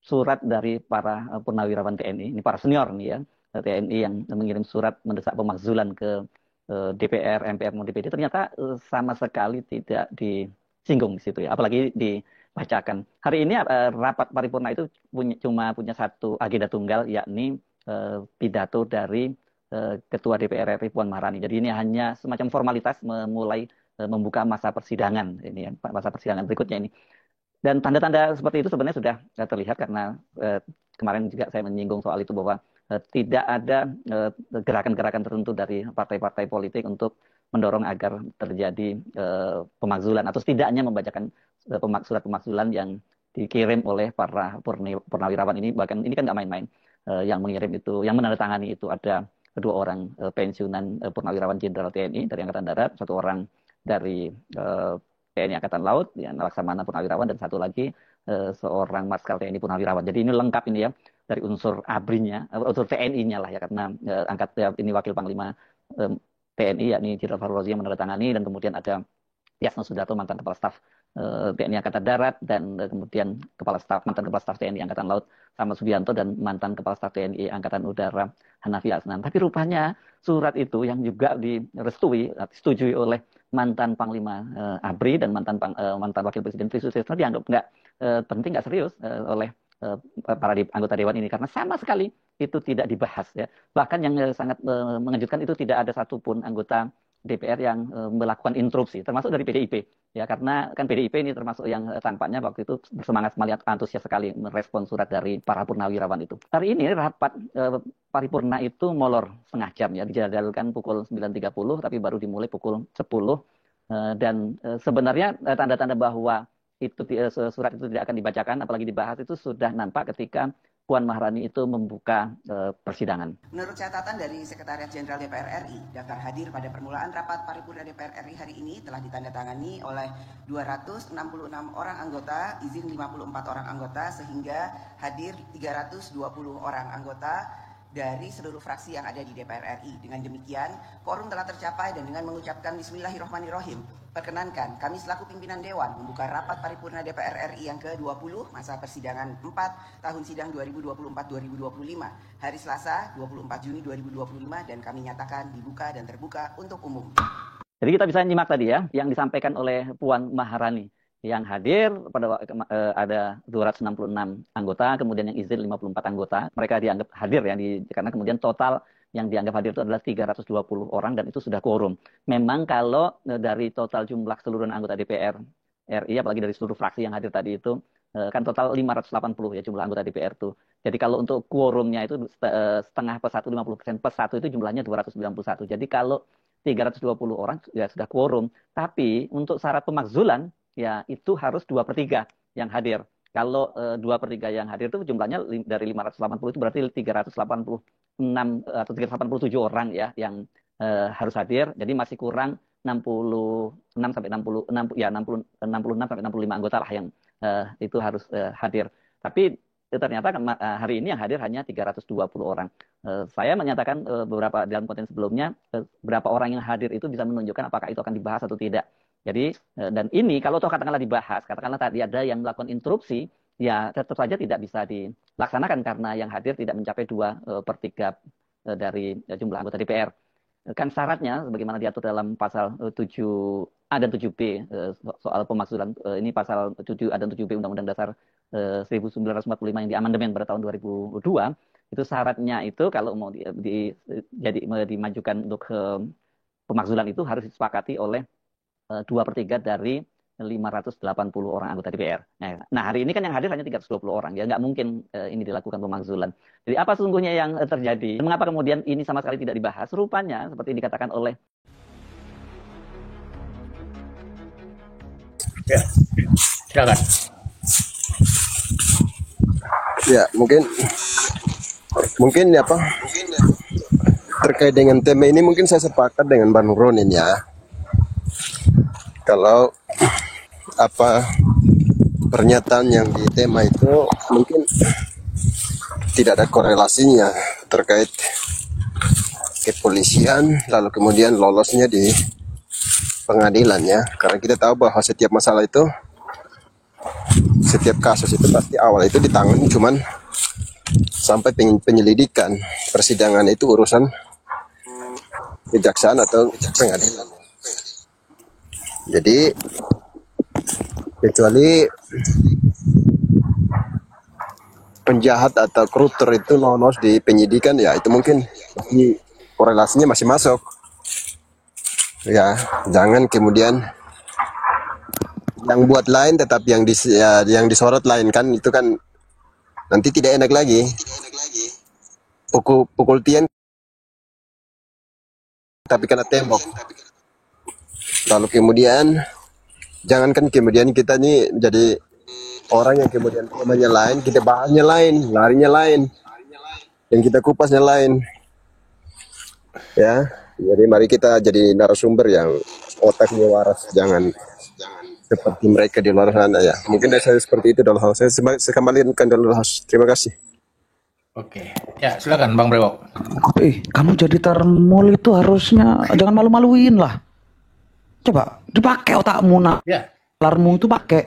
surat dari para purnawirawan TNI, ini para senior nih ya, TNI yang mengirim surat mendesak pemakzulan ke DPR, MPR, maupun DPD, ternyata sama sekali tidak disinggung di situ ya, apalagi dibacakan. Hari ini rapat paripurna itu cuma punya satu agenda tunggal, yakni pidato dari Ketua DPR RI Puan Maharani. Jadi ini hanya semacam formalitas memulai membuka masa persidangan ini ya, masa persidangan berikutnya ini. Dan tanda-tanda seperti itu sebenarnya sudah terlihat karena kemarin juga saya menyinggung soal itu bahwa tidak ada gerakan-gerakan tertentu dari partai-partai politik untuk mendorong agar terjadi pemakzulan atau setidaknya membacakan surat pemakzulan yang dikirim oleh para purnawirawan ini. Bahkan ini kan nggak main-main. Yang mengirim itu, yang menandatangani itu ada kedua orang pensiunan purnawirawan jenderal TNI dari Angkatan Darat, satu orang dari TNI Angkatan Laut, ya, Laksamana Purnawirawan, dan satu lagi seorang Marskal TNI Purnawirawan. Jadi ini lengkap ini ya, dari unsur ABRI-nya, unsur TNI-nya lah ya, karena ini Wakil Panglima TNI, yakni Jenderal Farul Rozi yang menandatangani, dan kemudian ada Yasno Sudarto, mantan Kepala Staf TNI Angkatan Darat, dan kemudian mantan Kepala Staf TNI Angkatan Laut Sama Subianto, dan mantan Kepala Staf TNI Angkatan Udara Hanafi Asnan. Tapi rupanya surat itu yang juga disetujui oleh mantan Panglima ABRI dan mantan Wakil Presiden Tri Sutisno dianggap nggak penting, nggak serius oleh para anggota Dewan ini, karena sama sekali itu tidak dibahas ya. Bahkan yang sangat mengejutkan itu tidak ada satupun anggota DPR yang melakukan interupsi, termasuk dari PDIP ya, karena kan PDIP ini termasuk yang tampaknya waktu itu bersemangat, melihat antusias sekali merespon surat dari para purnawirawan itu. Hari ini rapat paripurna itu molor setengah jam ya, dijadwalkan pukul 9.30 tapi baru dimulai pukul 10 dan sebenarnya tanda-tanda bahwa surat itu tidak akan dibacakan apalagi dibahas itu sudah nampak ketika Puan Maharani itu membuka persidangan. Menurut catatan dari Sekretariat Jenderal DPR RI, daftar hadir pada permulaan rapat paripurna DPR RI hari ini telah ditandatangani oleh 266 orang anggota, izin 54 orang anggota, sehingga hadir 320 orang anggota dari seluruh fraksi yang ada di DPR RI. Dengan demikian, quorum telah tercapai, dan dengan mengucapkan Bismillahirrahmanirrahim, perkenankan kami selaku pimpinan Dewan membuka rapat paripurna DPR RI yang ke-20 masa persidangan 4 tahun sidang 2024-2025 hari Selasa 24 Juni 2025, dan kami nyatakan dibuka dan terbuka untuk umum. Jadi kita bisa nyimak tadi ya yang disampaikan oleh Puan Maharani. Yang hadir pada ada 266 anggota, kemudian yang izin 54 anggota. Mereka dianggap hadir ya, karena kemudian total yang dianggap hadir itu adalah 320 orang, dan itu sudah quorum. Memang kalau dari total jumlah keseluruhan anggota DPR RI, apalagi dari seluruh fraksi yang hadir tadi itu, kan total 580 ya jumlah anggota DPR itu. Jadi kalau untuk quorumnya itu setengah per 1, 50% per 1 itu jumlahnya 291. Jadi kalau 320 orang ya sudah quorum. Tapi untuk syarat pemakzulan, ya itu harus 2/3 yang hadir. Kalau 2/3 yang hadir itu jumlahnya dari 580 itu berarti 386 atau 387 orang ya yang harus hadir. Jadi masih kurang 66 sampai 66 ya 66 sampai 65 anggota lah yang itu harus hadir. Tapi ternyata hari ini yang hadir hanya 320 orang. Saya menyatakan beberapa dalam konten sebelumnya, berapa orang yang hadir itu bisa menunjukkan apakah itu akan dibahas atau tidak. Jadi, dan ini kalau toh katakanlah dibahas, katakanlah tadi ada yang melakukan interupsi, ya tetap saja tidak bisa dilaksanakan karena yang hadir tidak mencapai 2/3 dari jumlah anggota DPR. Kan syaratnya, sebagaimana diatur dalam pasal 7A dan 7B soal pemakzulan, ini pasal 7A dan 7B Undang-Undang Dasar 1945 yang diamandemen pada tahun 2002, itu syaratnya itu kalau mau dimajukan untuk pemakzulan itu harus disepakati oleh 2/3 dari 580 orang anggota DPR. Nah, hari ini kan yang hadir hanya 320 orang. Ya nggak mungkin ini dilakukan pemakzulan. Jadi apa sesungguhnya yang terjadi? Mengapa kemudian ini sama sekali tidak dibahas? Rupanya seperti yang dikatakan oleh ya, silakan. Ya, mungkin apa? Terkait dengan tema ini mungkin saya sepakat dengan Bang Ronin ya. Kalau apa pernyataan yang di tema itu mungkin tidak ada korelasinya terkait kepolisian lalu kemudian lolosnya di pengadilan ya, karena kita tahu bahwa setiap masalah itu setiap kasus itu pasti awal itu ditangani, cuman sampai penyelidikan, persidangan itu urusan kejaksaan atau pengadilan. Jadi kecuali penjahat atau koruptor itu lolos di penyidikan, ya itu mungkin korelasinya masih masuk. Ya, jangan kemudian yang buat lain tetapi yang disorot lain, kan itu kan nanti tidak enak lagi. Pukul tiang tapi kena tembok. Lalu kemudian jangankan kemudian kita nih jadi orang yang kemudian namanya lain, kita bahannya lain, larinya lain, yang kita kupasnya lain. Ya, jadi mari kita jadi narasumber yang otaknya waras, jangan seperti mereka di luar sana ya. Mungkin dari saya seperti itu dalam hal saya kembalikan dulu host. Terima kasih. Oke, ya silakan Bang Brewok. Kamu jadi termul itu harusnya jangan malu-maluin lah. Coba dipakai otakmu, Ya. nalarmu itu pakai.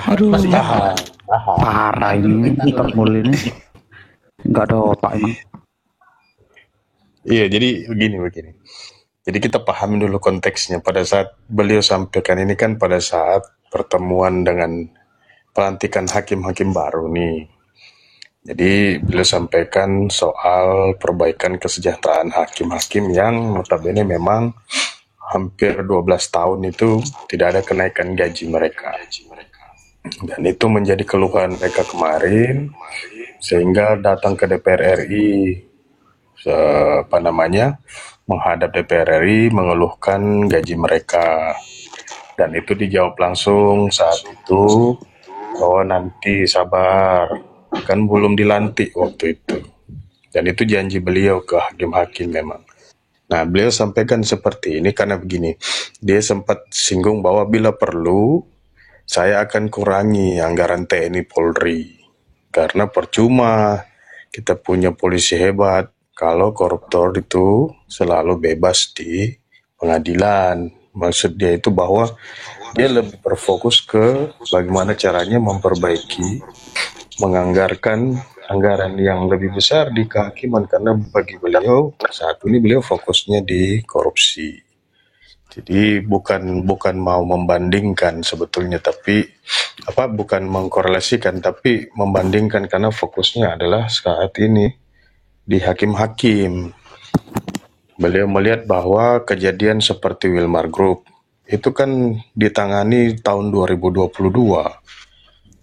Aduh, Masih tahan. parah ini termul ini. Nggak ada otak emang. Iya, jadi begini. Jadi kita pahami dulu konteksnya. Pada saat beliau sampaikan ini kan pada saat pertemuan dengan pelantikan hakim-hakim baru nih. Jadi beliau sampaikan soal perbaikan kesejahteraan hakim-hakim yang notabene memang hampir 12 tahun itu tidak ada kenaikan gaji mereka. Dan itu menjadi keluhan mereka kemarin, sehingga datang ke DPR RI, menghadap DPR RI mengeluhkan gaji mereka. Dan itu dijawab langsung saat itu, oh nanti sabar, kan belum dilantik waktu itu. Dan itu janji beliau ke hakim-hakim memang. Nah, beliau sampaikan seperti ini karena begini, dia sempat singgung bahwa bila perlu, saya akan kurangi anggaran TNI Polri. Karena percuma kita punya polisi hebat kalau koruptor itu selalu bebas di pengadilan. Maksud dia itu bahwa dia lebih berfokus ke bagaimana caranya memperbaiki, menganggarkan anggaran yang lebih besar di kehakiman, karena bagi beliau saat ini beliau fokusnya di korupsi. Jadi bukan mau membandingkan sebetulnya, tapi bukan mengkorelasikan, tapi membandingkan karena fokusnya adalah saat ini di hakim-hakim. Beliau melihat bahwa kejadian seperti Wilmar Group itu kan ditangani tahun 2022.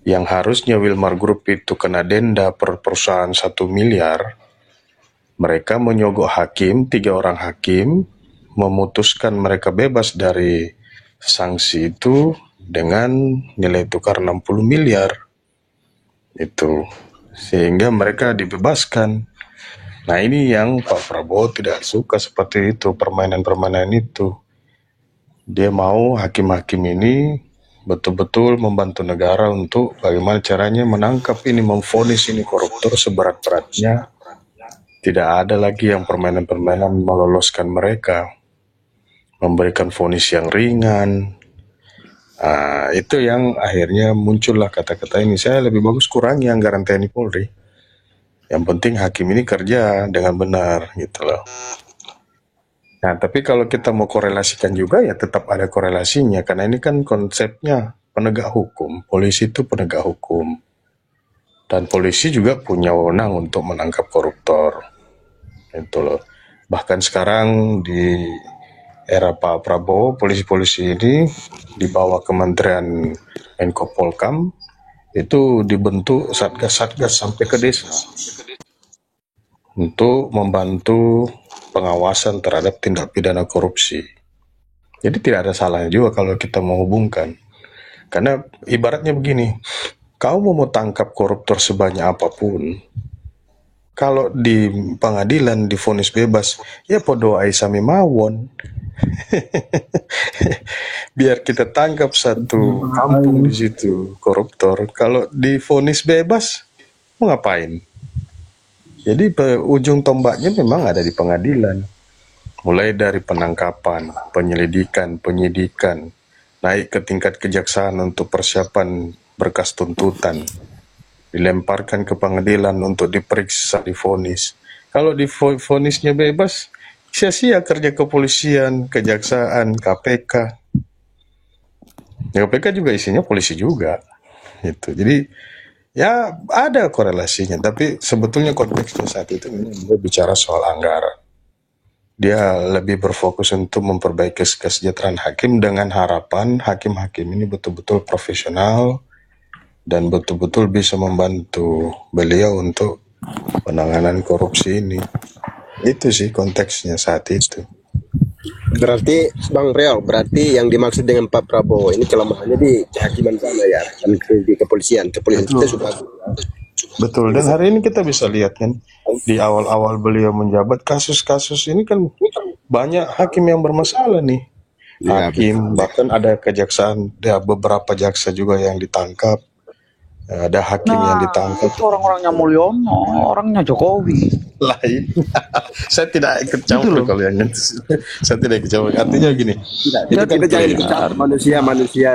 Yang harusnya Wilmar Group itu kena denda per perusahaan 1 miliar, mereka menyogok hakim, 3 orang hakim, memutuskan mereka bebas dari sanksi itu dengan nilai tukar 60 miliar. Itu. Sehingga mereka dibebaskan. Nah ini yang Pak Prabowo tidak suka seperti itu, permainan-permainan itu. Dia mau hakim-hakim ini betul-betul membantu negara untuk bagaimana caranya menangkap ini, memvonis ini koruptor seberat-beratnya. Tidak ada lagi yang permainan-permainan meloloskan mereka, memberikan vonis yang ringan. Itu yang akhirnya muncullah kata-kata ini, saya lebih bagus kurangi anggaran TNI Polri. Yang penting hakim ini kerja dengan benar gitu loh. Nah, tapi kalau kita mau korelasikan juga ya tetap ada korelasinya, karena ini kan konsepnya penegak hukum. Polisi itu penegak hukum. Dan polisi juga punya wewenang untuk menangkap koruptor. Itu loh. Bahkan sekarang di era Pak Prabowo, polisi-polisi ini di bawah Kementerian Menko Polkam itu dibentuk satgas-satgas sampai ke desa untuk membantu pengawasan terhadap tindak pidana korupsi. Jadi tidak ada salahnya juga kalau kita menghubungkan. Karena ibaratnya begini, kau mau tangkap koruptor sebanyak apapun, kalau di pengadilan divonis bebas, ya podo ai sami mawon. Biar kita tangkap satu kampung di situ koruptor, kalau divonis bebas, mau ngapain? Jadi ujung tombaknya memang ada di pengadilan. Mulai dari penangkapan, penyelidikan, penyidikan, naik ke tingkat kejaksaan untuk persiapan berkas tuntutan, dilemparkan ke pengadilan untuk diperiksa, divonis. Kalau divonisnya bebas, sia-sia kerja kepolisian, kejaksaan, KPK. Ya, KPK juga isinya polisi juga. Gitu. Jadi ya ada korelasinya, tapi sebetulnya konteksnya saat itu memang dia bicara soal anggaran. Dia lebih berfokus untuk memperbaiki kesejahteraan hakim dengan harapan hakim-hakim ini betul-betul profesional dan betul-betul bisa membantu beliau untuk penanganan korupsi ini. Itu sih konteksnya saat itu. Berarti Bang Riau, berarti yang dimaksud dengan Pak Prabowo ini kelemahannya di kehakiman sana ya, dan di kepolisian. Kepolisian kita sudah Betul, dan hari ini kita bisa lihat kan, di awal-awal beliau menjabat, kasus-kasus ini kan banyak hakim yang bermasalah nih. ya, Hakim, bahkan ada kejaksaan, ada beberapa jaksa juga yang ditangkap, ada hakim yang Nah, ditangkap. itu orang-orangnya Mulyono, orangnya Jokowi. Lain. Saya tidak ikut Gitu campur loh. kalau yang itu. Saya tidak ikut campur. Artinya gini, itu Jadi, kita jangan ya, ikut campur manusia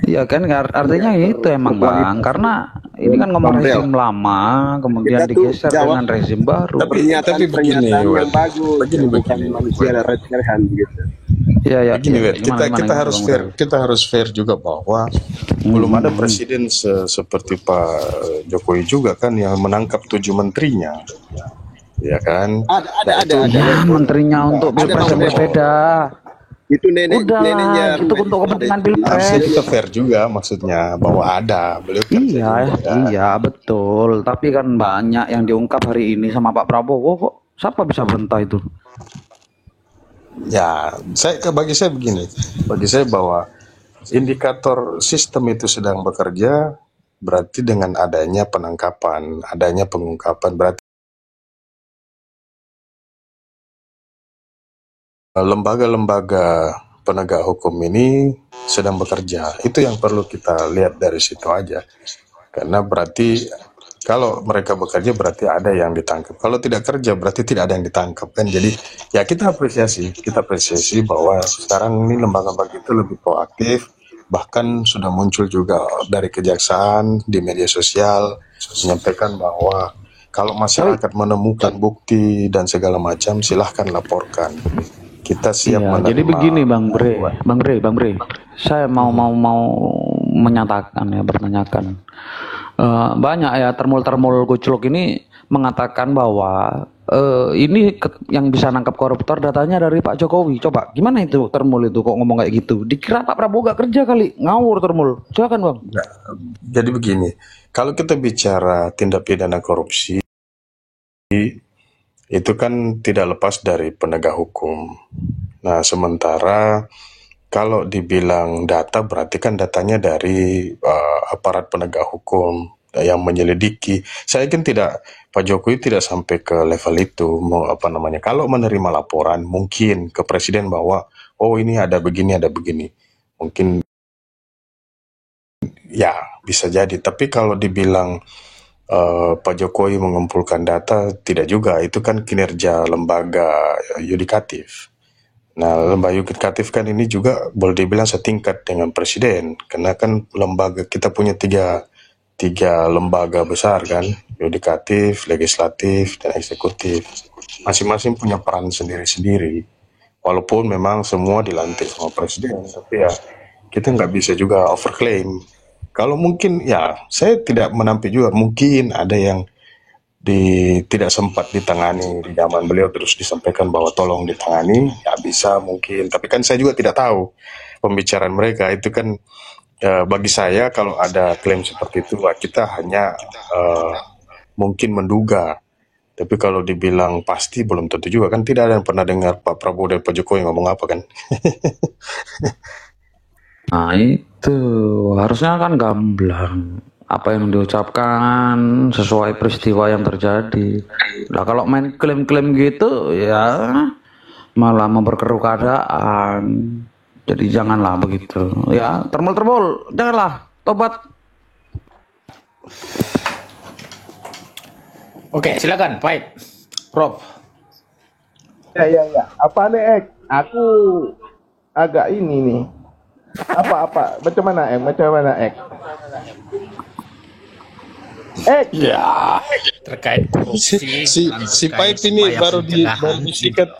iya kan artinya itu emang Bang, karena ini kan ngomong Bang Riau. rezim lama, kemudian Kita tuh digeser jawab dengan rezim baru. tapi begini, pernyataan yang Wet. bagus, Begini, bukan begini, manusia Wet. recehan gitu. Iya ya, Begini, Wet. gimana Kita harus Bang fair. Riau? Kita harus fair juga bahwa belum ada presiden seperti Pak Jokowi juga kan yang menangkap 7 menterinya, ya kan? Ada. Ya, menterinya untuk Ada, pilpres Bang Riau. beda. Itu neneknya Udahlah, itu untuk kepentingan Harusnya pilpres. kita fair juga, maksudnya bahwa ada beliau kerja Iya, juga. iya betul. Tapi kan banyak yang diungkap hari ini sama Pak Prabowo kok. Siapa bisa bantah itu? Ya, bagi saya begini, bagi saya bahwa indikator sistem itu sedang bekerja, berarti dengan adanya penangkapan, adanya pengungkapan, berarti lembaga-lembaga penegak hukum ini sedang bekerja. Itu yang perlu kita lihat dari situ aja. Karena berarti kalau mereka bekerja berarti ada yang ditangkap. Kalau tidak kerja berarti tidak ada yang ditangkap kan. Jadi ya kita apresiasi bahwa sekarang ini lembaga-lembaga itu lebih proaktif. Bahkan sudah muncul juga dari kejaksaan di media sosial menyampaikan bahwa kalau masyarakat menemukan bukti dan segala macam silahkan laporkan. Kita siap Iya, menerima. jadi begini Bang Bre. Saya mau menyatakan ya, bertanyakan. Banyak ya termul kucluk ini mengatakan bahwa ini yang bisa nangkap koruptor datanya dari Pak Jokowi. Coba gimana itu termul itu kok ngomong kayak gitu? Dikira Pak Prabowo gak kerja kali, ngawur termul. Silakan Bang. Jadi begini, kalau kita bicara tindak pidana korupsi, itu kan tidak lepas dari penegak hukum. Nah, sementara kalau dibilang data, berarti kan datanya dari aparat penegak hukum yang menyelidiki. Saya yakin Pak Jokowi tidak sampai ke level itu. Kalau menerima laporan, mungkin ke presiden bahwa, oh ini ada begini. Mungkin ya bisa jadi. Tapi kalau dibilang Pak Jokowi mengumpulkan data, tidak juga. Itu kan kinerja lembaga yudikatif. Nah, lembaga yudikatif kan ini juga boleh dibilang setingkat dengan presiden, karena kan kita punya tiga lembaga besar kan, yudikatif, legislatif, dan eksekutif. Masing-masing punya peran sendiri-sendiri. Walaupun memang semua dilantik sama presiden, tapi ya kita nggak bisa juga overclaim. Kalau mungkin ya saya tidak menampik juga, mungkin ada yang tidak sempat ditangani di zaman beliau terus disampaikan bahwa tolong ditangani, ya bisa mungkin. Tapi kan saya juga tidak tahu pembicaraan mereka itu kan. Bagi saya kalau ada klaim seperti itu, kita hanya mungkin menduga. Tapi kalau dibilang pasti belum tentu juga kan, tidak ada yang pernah dengar Pak Prabowo dan Pak Jokowi ngomong apa kan. Nah itu harusnya kan gamblang apa yang diucapkan sesuai peristiwa yang terjadi. Nah kalau main klaim-klaim gitu ya malah memperkeruh keadaan. Jadi janganlah begitu. Ya termul janganlah tobat. Oke, silakan, Pak Prof. Ya. Apa nih, Ek? Aku agak ini nih. Apa? Macam mana, Ek? Macam mana, Ek? Ek! Ya, terkait korupsi Si dan si terkait Paip ini upaya baru pencegahan. disikat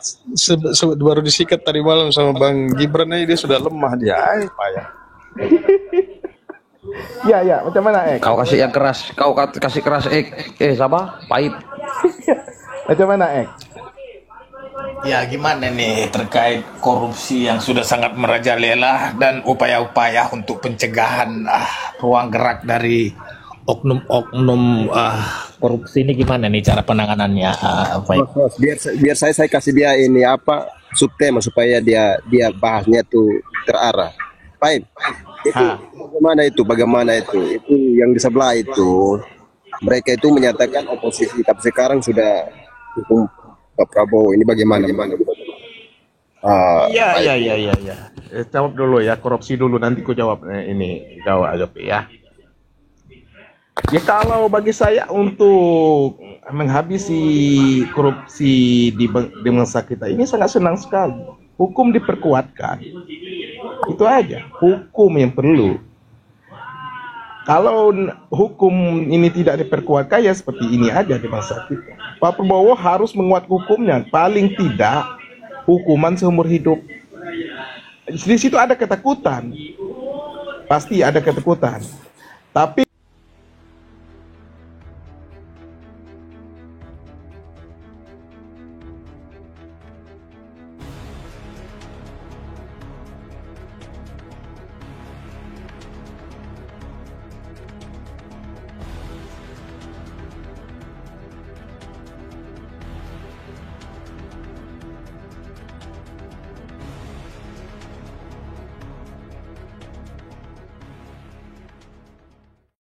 baru disikat tadi malam sama Bang Gibran aja dia sudah lemah dia. Ay, payah. Ya, macam mana, Ek? Kau kasih yang keras, kasih keras siapa? Paip. Macam mana, Ek? Ya, gimana nih terkait korupsi yang sudah sangat merajalela dan upaya-upaya untuk pencegahan ruang gerak dari oknum-oknum korupsi ini gimana nih cara penanganannya, Pak? Biar saya kasih dia ini apa subtema supaya dia bahasnya tuh terarah. Baik. Bagaimana itu yang di sebelah itu mereka itu menyatakan oposisi, tapi sekarang sudah hukum Pak Prabowo ini bagaimana? Iya. Jawab dulu ya, korupsi dulu nanti ku jawab jawab ya. Ya kalau bagi saya untuk menghabisi korupsi di bangsa kita ini sangat senang sekali. Hukum diperkuatkan. Itu aja, hukum yang perlu. Kalau hukum ini tidak diperkuatkan ya seperti ini aja di bangsa kita. Pak Prabowo harus menguat hukumnya, paling tidak hukuman seumur hidup. Di situ ada ketakutan. Pasti ada ketakutan. Tapi